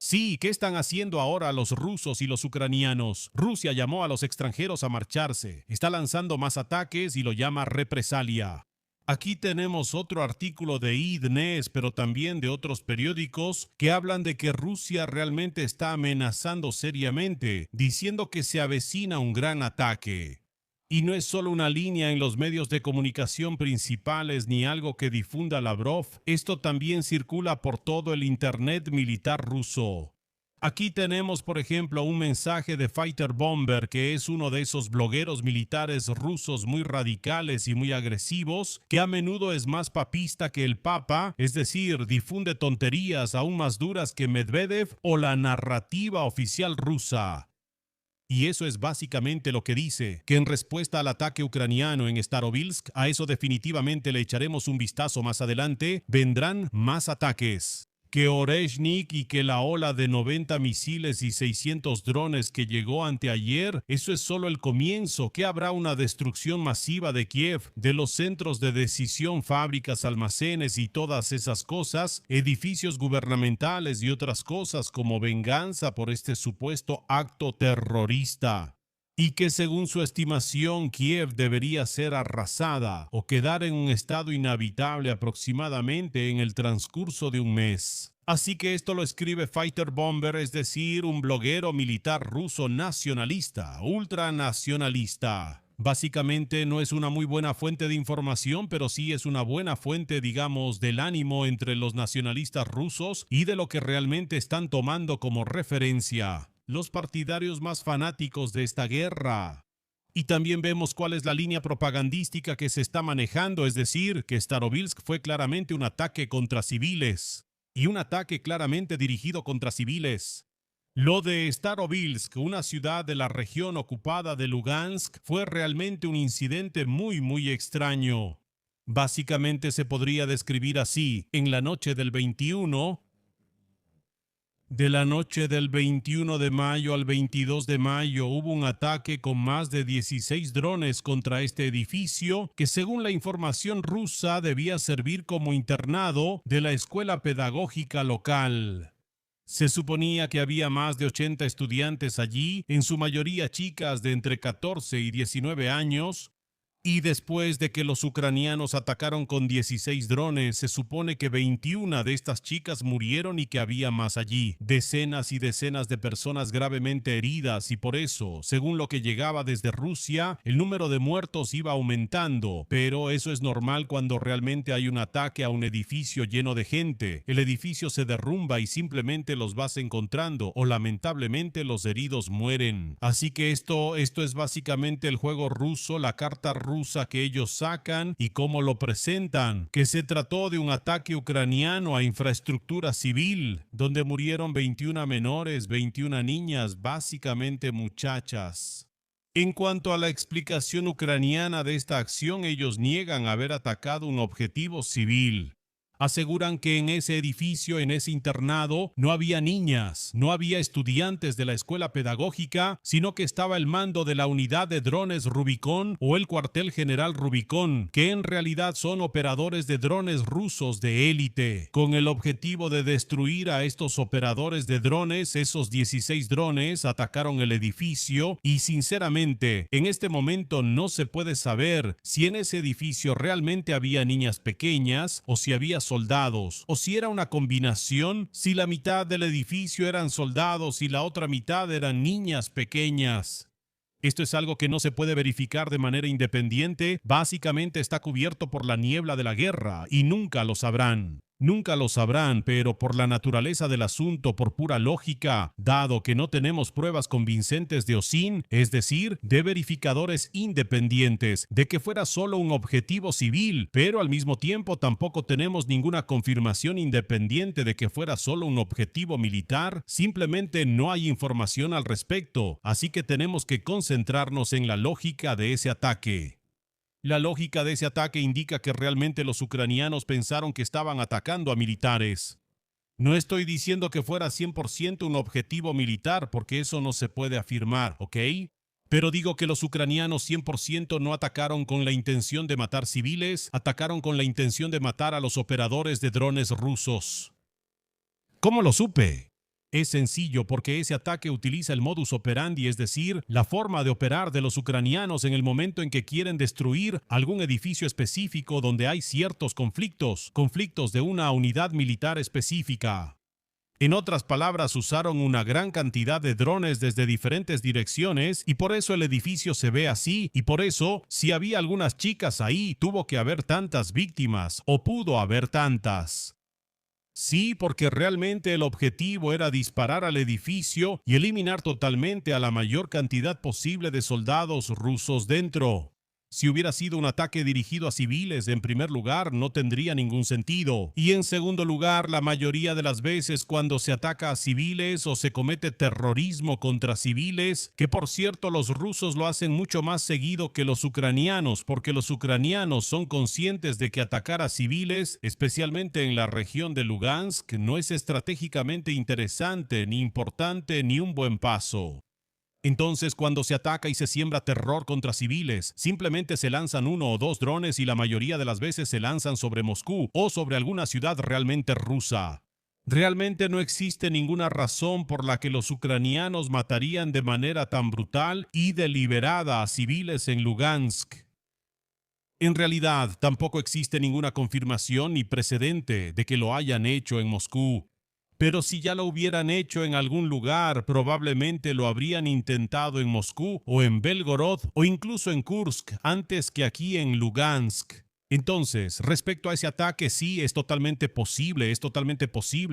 Sí, ¿qué están haciendo ahora los rusos y los ucranianos? Rusia llamó a los extranjeros a marcharse, está lanzando más ataques y lo llama represalia. Aquí tenemos otro artículo de IDNES, pero también de otros periódicos, que hablan de que Rusia realmente está amenazando seriamente, diciendo que se avecina un gran ataque. Y no es solo una línea en los medios de comunicación principales ni algo que difunda Lavrov, esto también circula por todo el Internet militar ruso. Aquí tenemos, por ejemplo, un mensaje de Fighter Bomber, que es uno de esos blogueros militares rusos muy radicales y muy agresivos, que a menudo es más papista que el Papa, es decir, difunde tonterías aún más duras que Medvedev o la narrativa oficial rusa. Y eso es básicamente lo que dice, que en respuesta al ataque ucraniano en Starobilsk, a eso definitivamente le echaremos un vistazo más adelante, vendrán más ataques. Que Oreshnik y que la ola de 90 misiles y 600 drones que llegó anteayer, eso es solo el comienzo, que habrá una destrucción masiva de Kiev, de los centros de decisión, fábricas, almacenes y todas esas cosas, edificios gubernamentales y otras cosas como venganza por este supuesto acto terrorista. Y que según su estimación Kiev debería ser arrasada o quedar en un estado inhabitable aproximadamente en el transcurso de un mes. Así que esto lo escribe Fighter Bomber, es decir, un bloguero militar ruso nacionalista, ultranacionalista. Básicamente no es una muy buena fuente de información, pero sí es una buena fuente, digamos, del ánimo entre los nacionalistas rusos y de lo que realmente están tomando como referencia los partidarios más fanáticos de esta guerra. Y también vemos cuál es la línea propagandística que se está manejando, es decir, que Starobilsk fue claramente un ataque contra civiles, y un ataque claramente dirigido contra civiles. Lo de Starobilsk, una ciudad de la región ocupada de Lugansk, fue realmente un incidente muy extraño. Básicamente se podría describir así: en la noche del 21, de la noche del 21 de mayo al 22 de mayo hubo un ataque con más de 16 drones contra este edificio que, según la información rusa, debía servir como internado de la escuela pedagógica local. Se suponía que había más de 80 estudiantes allí, en su mayoría chicas de entre 14 y 19 años, y después de que los ucranianos atacaron con 16 drones, se supone que 21 de estas chicas murieron y que había más allí. Decenas y decenas de personas gravemente heridas y por eso, según lo que llegaba desde Rusia, el número de muertos iba aumentando. Pero eso es normal cuando realmente hay un ataque a un edificio lleno de gente. El edificio se derrumba y simplemente los vas encontrando o lamentablemente los heridos mueren. Así que esto es básicamente el juego ruso, la carta rusa que ellos sacan y cómo lo presentan, que se trató de un ataque ucraniano a infraestructura civil, donde murieron 21 menores, 21 niñas, básicamente muchachas. En cuanto a la explicación ucraniana de esta acción, ellos niegan haber atacado un objetivo civil. Aseguran que en ese edificio, en ese internado, no había niñas, no había estudiantes de la escuela pedagógica, sino que estaba el mando de la unidad de drones Rubicon o el cuartel general Rubicon, que en realidad son operadores de drones rusos de élite. Con el objetivo de destruir a estos operadores de drones, esos 16 drones atacaron el edificio y, sinceramente, en este momento no se puede saber si en ese edificio realmente había niñas pequeñas o si había soldados, o si era una combinación, si la mitad del edificio eran soldados y la otra mitad eran niñas pequeñas. Esto es algo que no se puede verificar de manera independiente, básicamente está cubierto por la niebla de la guerra y nunca lo sabrán. Nunca lo sabrán, pero por la naturaleza del asunto, por pura lógica, dado que no tenemos pruebas convincentes de OSINT, es decir, de verificadores independientes, de que fuera solo un objetivo civil, pero al mismo tiempo tampoco tenemos ninguna confirmación independiente de que fuera solo un objetivo militar, simplemente no hay información al respecto, así que tenemos que concentrarnos en la lógica de ese ataque. La lógica de ese ataque indica que realmente los ucranianos pensaron que estaban atacando a militares. No estoy diciendo que fuera 100% un objetivo militar, porque eso no se puede afirmar, ¿ok? Pero digo que los ucranianos 100% no atacaron con la intención de matar civiles, atacaron con la intención de matar a los operadores de drones rusos. ¿Cómo lo supe? Es sencillo porque ese ataque utiliza el modus operandi, es decir, la forma de operar de los ucranianos en el momento en que quieren destruir algún edificio específico donde hay ciertos conflictos de una unidad militar específica. En otras palabras, usaron una gran cantidad de drones desde diferentes direcciones y por eso el edificio se ve así y por eso, si había algunas chicas ahí, tuvo que haber tantas víctimas o pudo haber tantas. Sí, porque realmente el objetivo era disparar al edificio y eliminar totalmente a la mayor cantidad posible de soldados rusos dentro. Si hubiera sido un ataque dirigido a civiles, en primer lugar, no tendría ningún sentido. Y en segundo lugar, la mayoría de las veces cuando se ataca a civiles o se comete terrorismo contra civiles, que por cierto los rusos lo hacen mucho más seguido que los ucranianos, porque los ucranianos son conscientes de que atacar a civiles, especialmente en la región de Lugansk, no es estratégicamente interesante, ni importante, ni un buen paso. Entonces, cuando se ataca y se siembra terror contra civiles, simplemente se lanzan 1 o 2 drones y la mayoría de las veces se lanzan sobre Moscú o sobre alguna ciudad realmente rusa. Realmente no existe ninguna razón por la que los ucranianos matarían de manera tan brutal y deliberada a civiles en Lugansk. En realidad, tampoco existe ninguna confirmación ni precedente de que lo hayan hecho en Moscú. Pero si ya lo hubieran hecho en algún lugar, probablemente lo habrían intentado en Moscú o en Belgorod o incluso en Kursk antes que aquí en Lugansk. Entonces, respecto a ese ataque, sí, es totalmente posible,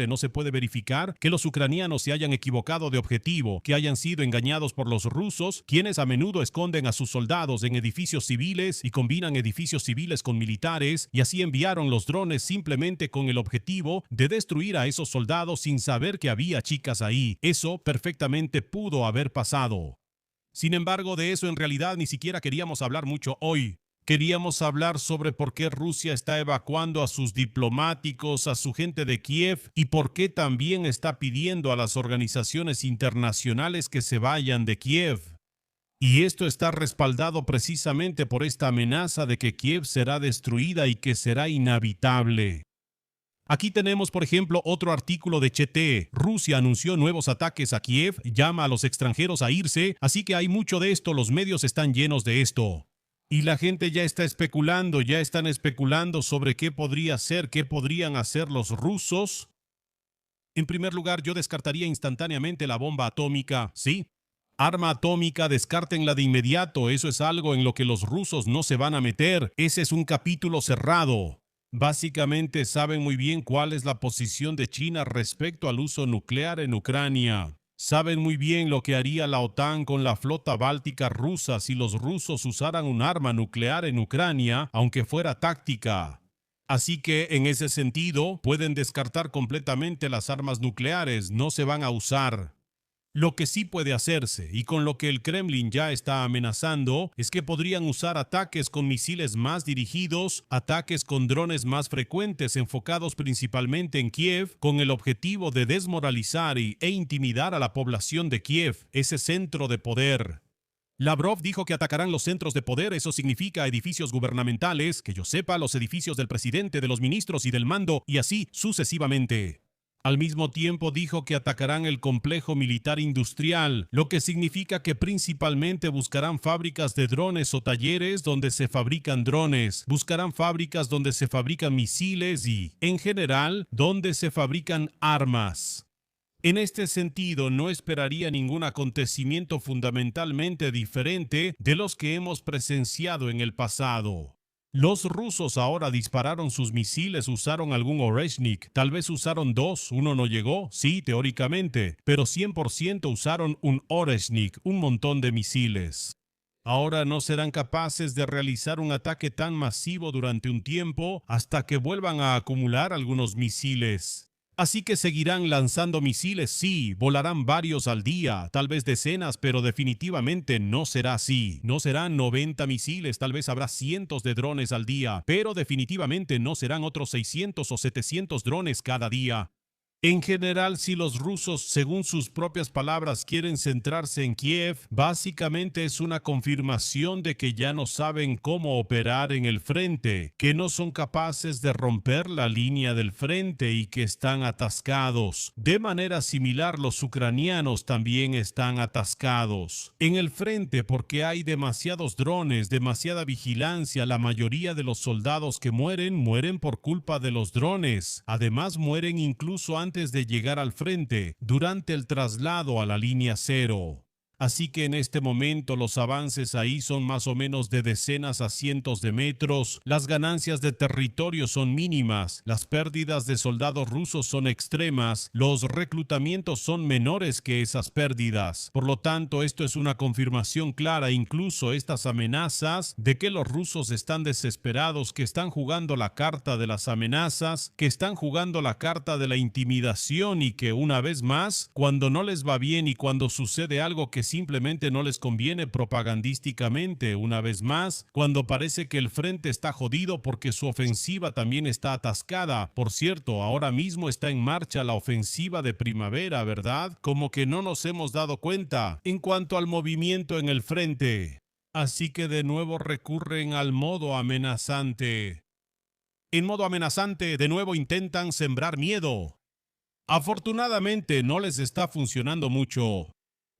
no se puede verificar que los ucranianos se hayan equivocado de objetivo, que hayan sido engañados por los rusos, quienes a menudo esconden a sus soldados en edificios civiles y combinan edificios civiles con militares, y así enviaron los drones simplemente con el objetivo de destruir a esos soldados sin saber que había chicas ahí. Eso perfectamente pudo haber pasado. Sin embargo, de eso en realidad ni siquiera queríamos hablar mucho hoy. Queríamos hablar sobre por qué Rusia está evacuando a sus diplomáticos, a su gente de Kiev y por qué también está pidiendo a las organizaciones internacionales que se vayan de Kiev. Y esto está respaldado precisamente por esta amenaza de que Kiev será destruida y que será inhabitable. Aquí tenemos, por ejemplo, otro artículo de Chete. Rusia anunció nuevos ataques a Kiev, llama a los extranjeros a irse, así que hay mucho de esto, los medios están llenos de esto. Y la gente ya están especulando sobre qué podría ser, qué podrían hacer los rusos. En primer lugar, yo descartaría instantáneamente la bomba atómica, ¿sí? Arma atómica, descártenla de inmediato, eso es algo en lo que los rusos no se van a meter, ese es un capítulo cerrado. Básicamente saben muy bien cuál es la posición de China respecto al uso nuclear en Ucrania. Saben muy bien lo que haría la OTAN con la flota báltica rusa si los rusos usaran un arma nuclear en Ucrania, aunque fuera táctica. Así que, en ese sentido, pueden descartar completamente las armas nucleares, no se van a usar. Lo que sí puede hacerse, y con lo que el Kremlin ya está amenazando, es que podrían usar ataques con misiles más dirigidos, ataques con drones más frecuentes enfocados principalmente en Kiev, con el objetivo de desmoralizar e intimidar a la población de Kiev, ese centro de poder. Lavrov dijo que atacarán los centros de poder, eso significa edificios gubernamentales, que yo sepa, los edificios del presidente, de los ministros y del mando, y así sucesivamente. Al mismo tiempo dijo que atacarán el complejo militar industrial, lo que significa que principalmente buscarán fábricas de drones o talleres donde se fabrican drones, buscarán fábricas donde se fabrican misiles y, en general, donde se fabrican armas. En este sentido, no esperaría ningún acontecimiento fundamentalmente diferente de los que hemos presenciado en el pasado. Los rusos ahora dispararon sus misiles, usaron algún Oreshnik, tal vez usaron 2, uno no llegó, sí, teóricamente, pero 100% usaron un Oreshnik, un montón de misiles. Ahora no serán capaces de realizar un ataque tan masivo durante un tiempo hasta que vuelvan a acumular algunos misiles. Así que seguirán lanzando misiles, sí, volarán varios al día, tal vez decenas, pero definitivamente no será así. No serán 90 misiles, tal vez habrá cientos de drones al día, pero definitivamente no serán otros 600 o 700 drones cada día. En general, si los rusos, según sus propias palabras, quieren centrarse en Kiev, básicamente es una confirmación de que ya no saben cómo operar en el frente, que no son capaces de romper la línea del frente y que están atascados. De manera similar, los ucranianos también están atascados en el frente porque hay demasiados drones, demasiada vigilancia. La mayoría de los soldados que mueren por culpa de los drones. Además, mueren incluso antes de llegar al frente, durante el traslado a la línea cero. Así que en este momento los avances ahí son más o menos de decenas a cientos de metros, las ganancias de territorio son mínimas, las pérdidas de soldados rusos son extremas, los reclutamientos son menores que esas pérdidas. Por lo tanto, esto es una confirmación clara, incluso estas amenazas de que los rusos están desesperados, que están jugando la carta de las amenazas, que están jugando la carta de la intimidación y que una vez más, cuando no les va bien y cuando sucede algo que simplemente no les conviene propagandísticamente, una vez más, cuando parece que el frente está jodido porque su ofensiva también está atascada. Por cierto, ahora mismo está en marcha la ofensiva de primavera, ¿verdad? Como que no nos hemos dado cuenta en cuanto al movimiento en el frente. Así que de nuevo recurren al modo amenazante. En modo amenazante, de nuevo intentan sembrar miedo. Afortunadamente no les está funcionando mucho.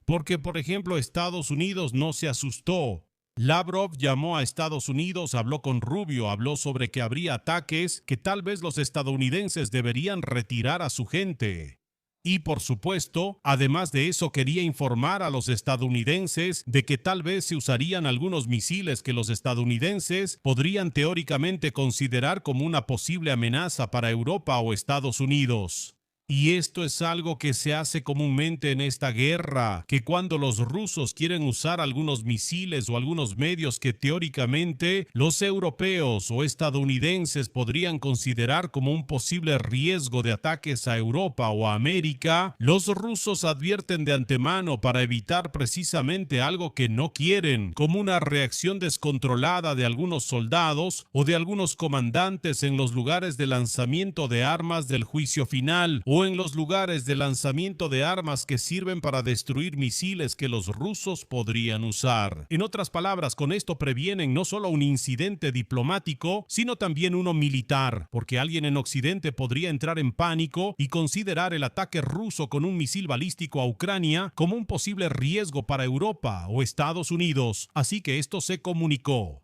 Porque, por ejemplo, Estados Unidos no se asustó. Lavrov llamó a Estados Unidos, habló con Rubio, habló sobre que habría ataques, que tal vez los estadounidenses deberían retirar a su gente. Y, por supuesto, además de eso, quería informar a los estadounidenses de que tal vez se usarían algunos misiles que los estadounidenses podrían teóricamente considerar como una posible amenaza para Europa o Estados Unidos. Y esto es algo que se hace comúnmente en esta guerra, que cuando los rusos quieren usar algunos misiles o algunos medios que teóricamente los europeos o estadounidenses podrían considerar como un posible riesgo de ataques a Europa o a América, los rusos advierten de antemano para evitar precisamente algo que no quieren, como una reacción descontrolada de algunos soldados o de algunos comandantes en los lugares de lanzamiento de armas del juicio final o en los lugares de lanzamiento de armas que sirven para destruir misiles que los rusos podrían usar. En otras palabras, con esto previenen no solo un incidente diplomático, sino también uno militar, porque alguien en Occidente podría entrar en pánico y considerar el ataque ruso con un misil balístico a Ucrania como un posible riesgo para Europa o Estados Unidos. Así que esto se comunicó.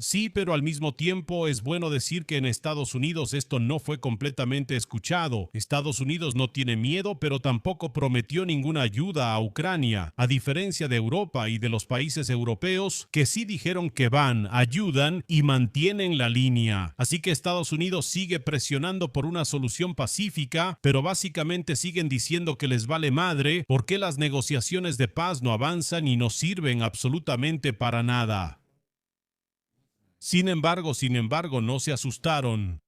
Sí, pero al mismo tiempo es bueno decir que en Estados Unidos esto no fue completamente escuchado. Estados Unidos no tiene miedo, pero tampoco prometió ninguna ayuda a Ucrania, a diferencia de Europa y de los países europeos que sí dijeron que van, ayudan y mantienen la línea. Así que Estados Unidos sigue presionando por una solución pacífica, pero básicamente siguen diciendo que les vale madre porque las negociaciones de paz no avanzan y no sirven absolutamente para nada. Sin embargo, no se asustaron.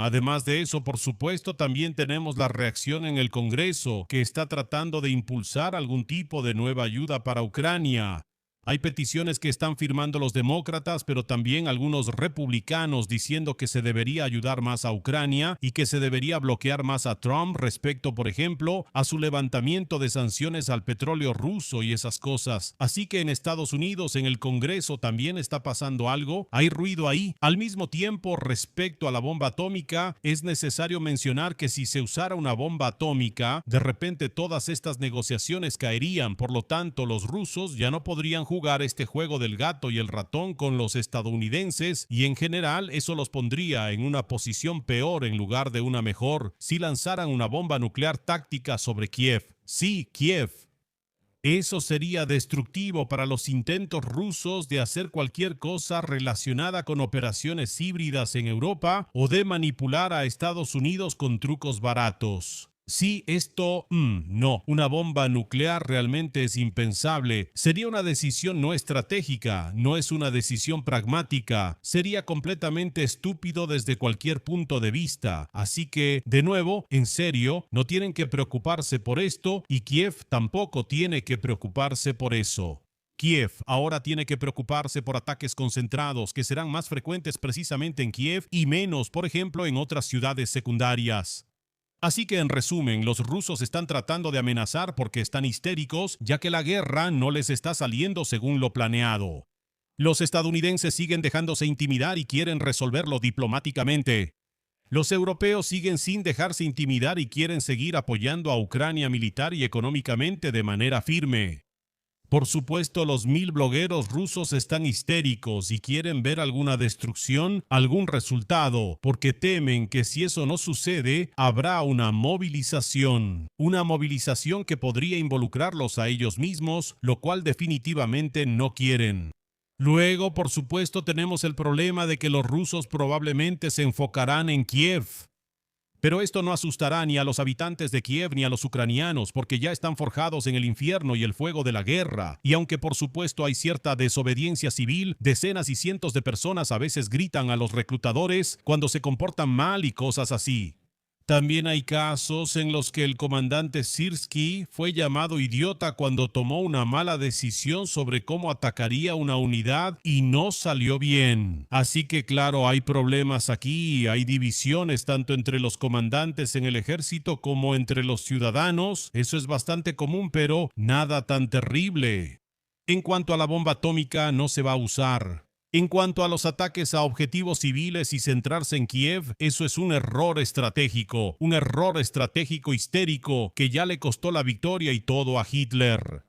Además de eso, por supuesto, también tenemos la reacción en el Congreso, que está tratando de impulsar algún tipo de nueva ayuda para Ucrania. Hay peticiones que están firmando los demócratas, pero también algunos republicanos diciendo que se debería ayudar más a Ucrania y que se debería bloquear más a Trump respecto, por ejemplo, a su levantamiento de sanciones al petróleo ruso y esas cosas. Así que en Estados Unidos, en el Congreso, también está pasando algo. Hay ruido ahí. Al mismo tiempo, respecto a la bomba atómica, es necesario mencionar que si se usara una bomba atómica, de repente todas estas negociaciones caerían. Por lo tanto, los rusos ya no podrían jugar este juego del gato y el ratón con los estadounidenses y en general eso los pondría en una posición peor en lugar de una mejor si lanzaran una bomba nuclear táctica sobre Kiev. Sí, Kiev. Eso sería destructivo para los intentos rusos de hacer cualquier cosa relacionada con operaciones híbridas en Europa o de manipular a Estados Unidos con trucos baratos. Sí, esto, no, una bomba nuclear realmente es impensable. Sería una decisión no estratégica, no es una decisión pragmática. Sería completamente estúpido desde cualquier punto de vista. Así que, de nuevo, en serio, no tienen que preocuparse por esto y Kiev tampoco tiene que preocuparse por eso. Kiev ahora tiene que preocuparse por ataques concentrados que serán más frecuentes precisamente en Kiev y menos, por ejemplo, en otras ciudades secundarias. Así que en resumen, los rusos están tratando de amenazar porque están histéricos, ya que la guerra no les está saliendo según lo planeado. Los estadounidenses siguen dejándose intimidar y quieren resolverlo diplomáticamente. Los europeos siguen sin dejarse intimidar y quieren seguir apoyando a Ucrania militar y económicamente de manera firme. Por supuesto, los 1000 blogueros rusos están histéricos y quieren ver alguna destrucción, algún resultado, porque temen que si eso no sucede, habrá una movilización que podría involucrarlos a ellos mismos, lo cual definitivamente no quieren. Luego, por supuesto, tenemos el problema de que los rusos probablemente se enfocarán en Kiev. Pero esto no asustará ni a los habitantes de Kiev ni a los ucranianos, porque ya están forjados en el infierno y el fuego de la guerra. Y aunque por supuesto hay cierta desobediencia civil, decenas y cientos de personas a veces gritan a los reclutadores cuando se comportan mal y cosas así. También hay casos en los que el comandante Syrskyi fue llamado idiota cuando tomó una mala decisión sobre cómo atacaría una unidad y no salió bien. Así que claro, hay problemas aquí, hay divisiones tanto entre los comandantes en el ejército como entre los ciudadanos. Eso es bastante común, pero nada tan terrible. En cuanto a la bomba atómica, no se va a usar. En cuanto a los ataques a objetivos civiles y centrarse en Kiev, eso es un error estratégico histérico que ya le costó la victoria y todo a Hitler.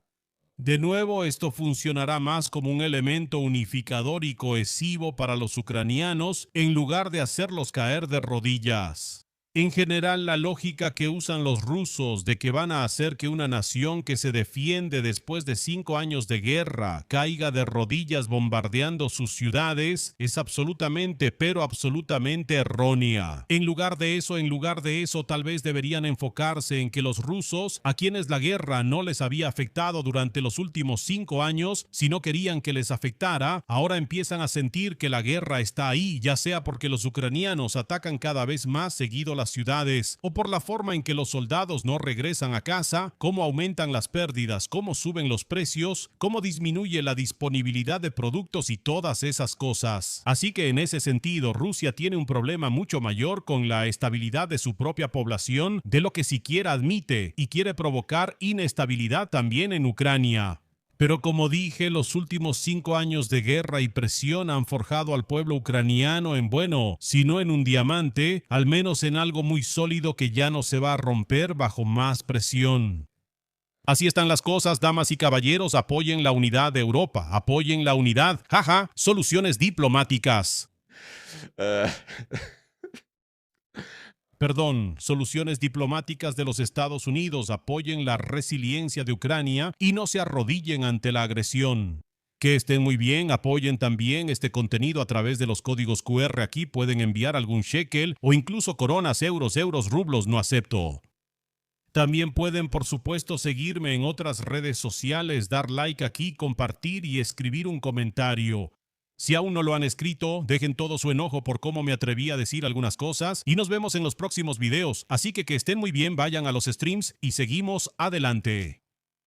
De nuevo, esto funcionará más como un elemento unificador y cohesivo para los ucranianos en lugar de hacerlos caer de rodillas. En general, la lógica que usan los rusos de que van a hacer que una nación que se defiende después de 5 años de guerra caiga de rodillas bombardeando sus ciudades es absolutamente, pero absolutamente errónea. En lugar de eso, tal vez deberían enfocarse en que los rusos, a quienes la guerra no les había afectado durante los últimos 5 años, si no querían que les afectara, ahora empiezan a sentir que la guerra está ahí, ya sea porque los ucranianos atacan cada vez más seguido las ciudades, o por la forma en que los soldados no regresan a casa, cómo aumentan las pérdidas, cómo suben los precios, cómo disminuye la disponibilidad de productos y todas esas cosas. Así que en ese sentido, Rusia tiene un problema mucho mayor con la estabilidad de su propia población de lo que siquiera admite, y quiere provocar inestabilidad también en Ucrania. Pero como dije, los últimos 5 años de guerra y presión han forjado al pueblo ucraniano en, bueno, si no en un diamante, al menos en algo muy sólido que ya no se va a romper bajo más presión. Así están las cosas, damas y caballeros, apoyen la unidad de Europa, apoyen la unidad, jaja, soluciones diplomáticas. Soluciones diplomáticas de los Estados Unidos, apoyen la resiliencia de Ucrania y no se arrodillen ante la agresión. Que estén muy bien, apoyen también este contenido a través de los códigos QR aquí, pueden enviar algún shekel o incluso coronas, euros, rublos, no acepto. También pueden, por supuesto, seguirme en otras redes sociales, dar like aquí, compartir y escribir un comentario. Si aún no lo han escrito, dejen todo su enojo por cómo me atreví a decir algunas cosas y nos vemos en los próximos videos. Así que estén muy bien, vayan a los streams y seguimos adelante.